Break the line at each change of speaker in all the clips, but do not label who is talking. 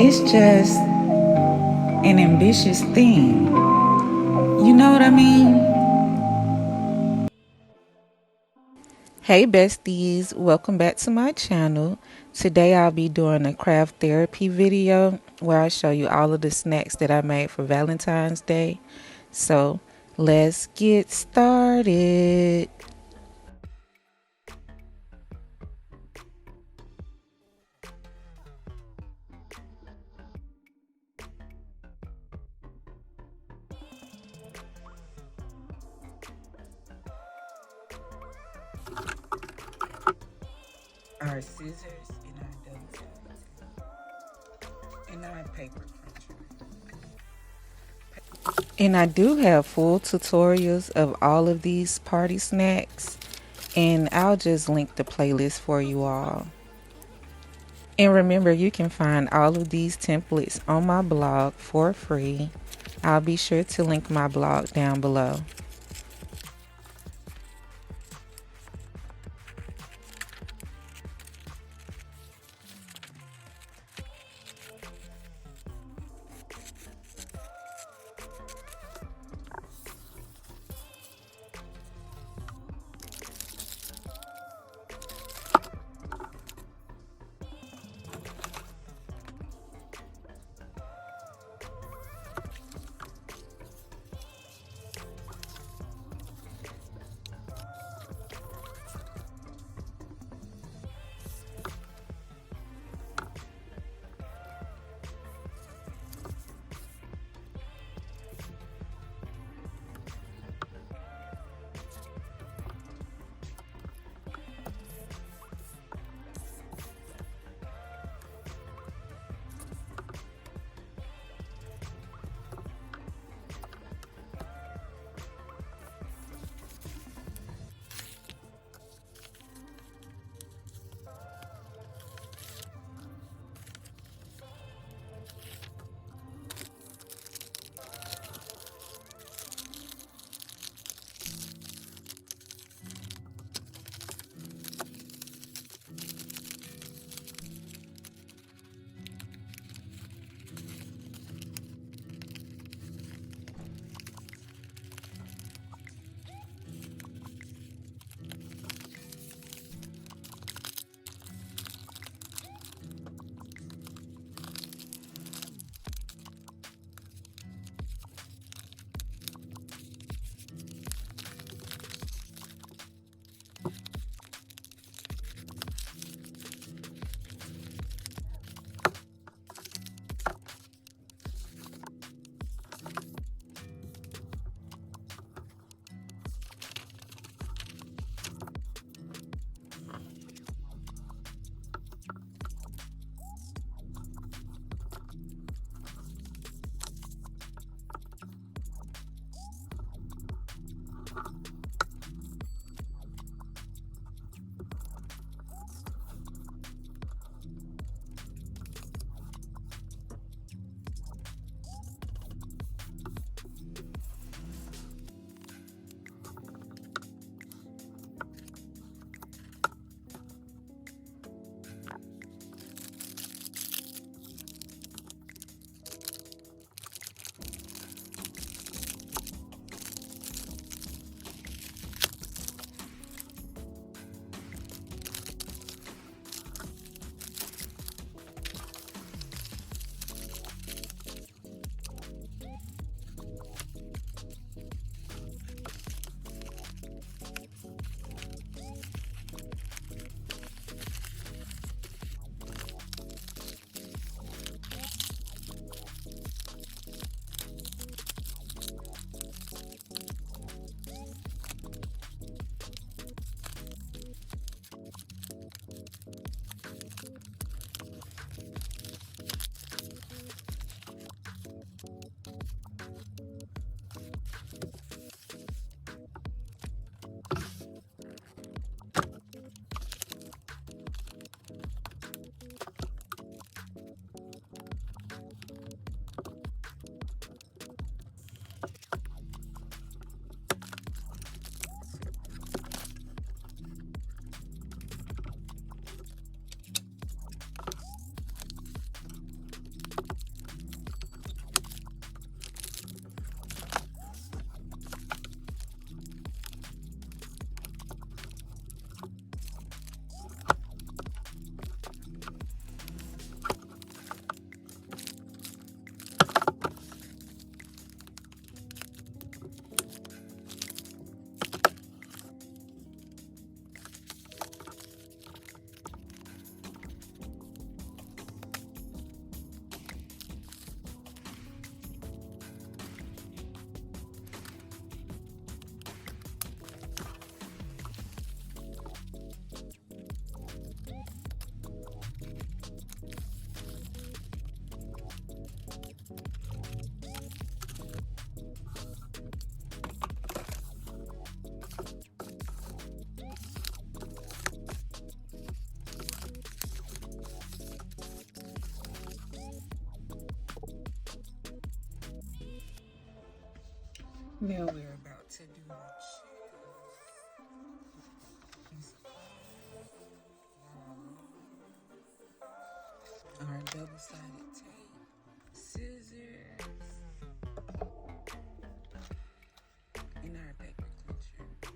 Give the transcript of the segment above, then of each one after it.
It's just an ambitious thing. You know what I mean? Hey besties, welcome back to my channel. Today I'll be doing a craft therapy video where I show you all of the snacks that I made for Valentine's Day. So let's get started. Our scissors and our double and our paper cruncher. And I do have full tutorials of all of these party snacks, and I'll just link the playlist for you all. And remember, you can find all of these templates on my blog for free. I'll be sure to link my blog down below. Now we're about to do our double-sided tape, scissors, and our paper clincher.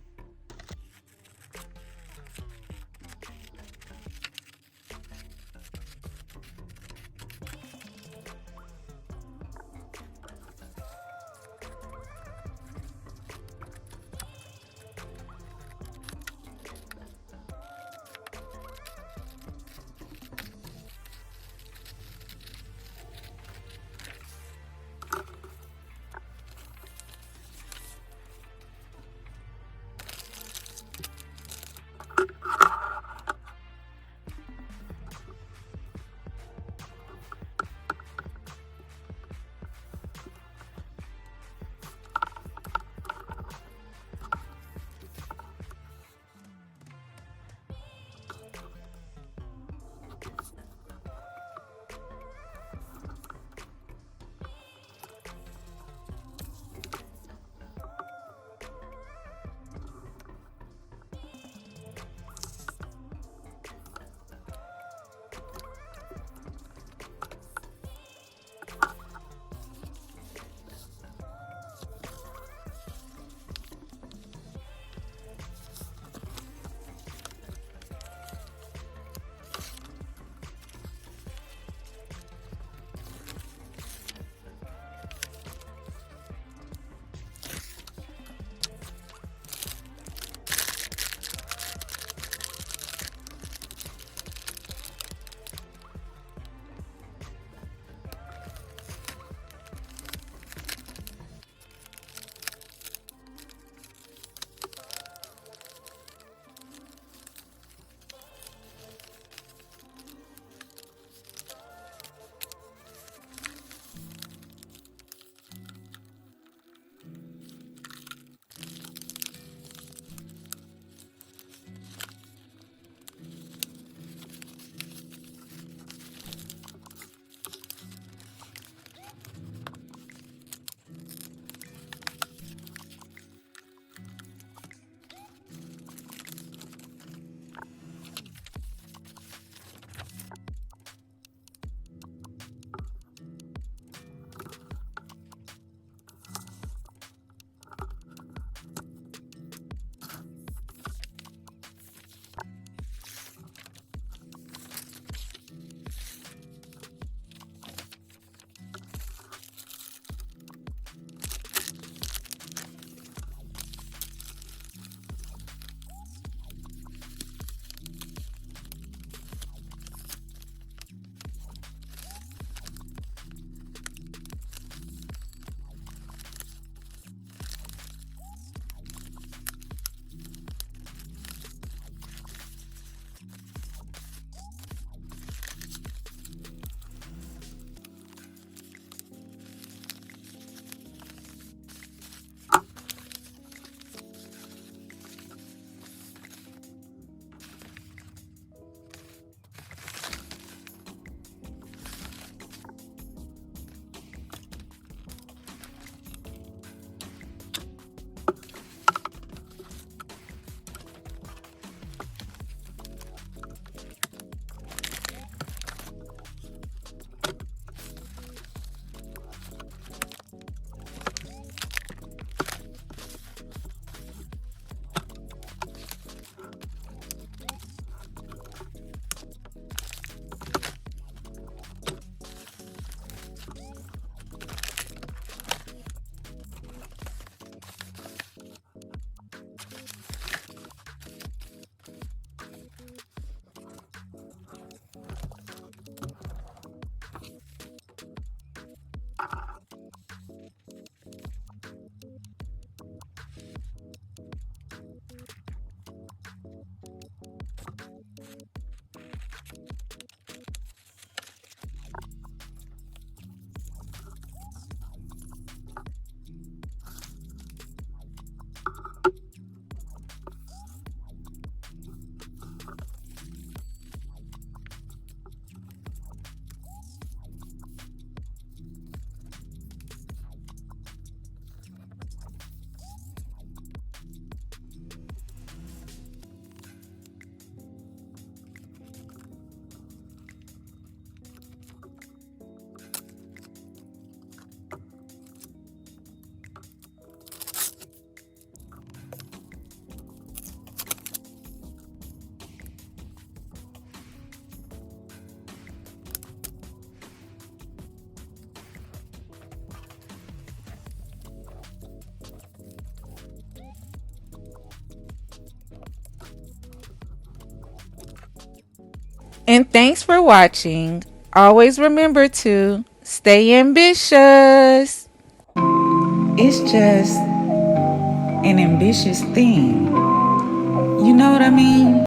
And thanks for watching. Always remember to stay ambitious. It's just an ambitious thing. You know what I mean?